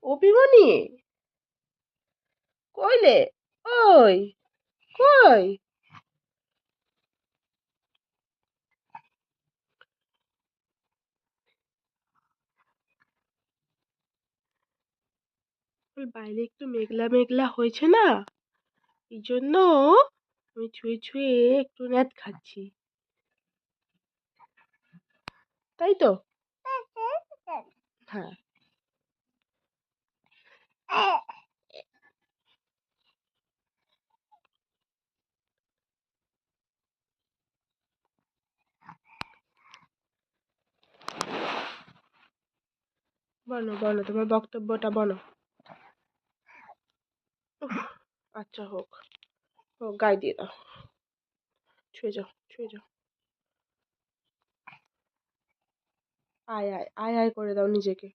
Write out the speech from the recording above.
অভিমনি কইলে? ওই কই? বাইরে একটু মেঘলা মেঘলা হয়েছে না, এই জন্য আমি ছুঁয়ে ছুঁয়ে একটু ন্যাত খাচ্ছি, তাই তো? হ্যাঁ। বলো বলো, তোমার বক্তব্যটা বলো। উফ, আচ্ছা হোক, হোক, গায়ে দিয়ে দাও, ছুঁয়ে যাও ছুঁয়ে যাও। আয় আয় আয় আয় করে দাও নিজেকে।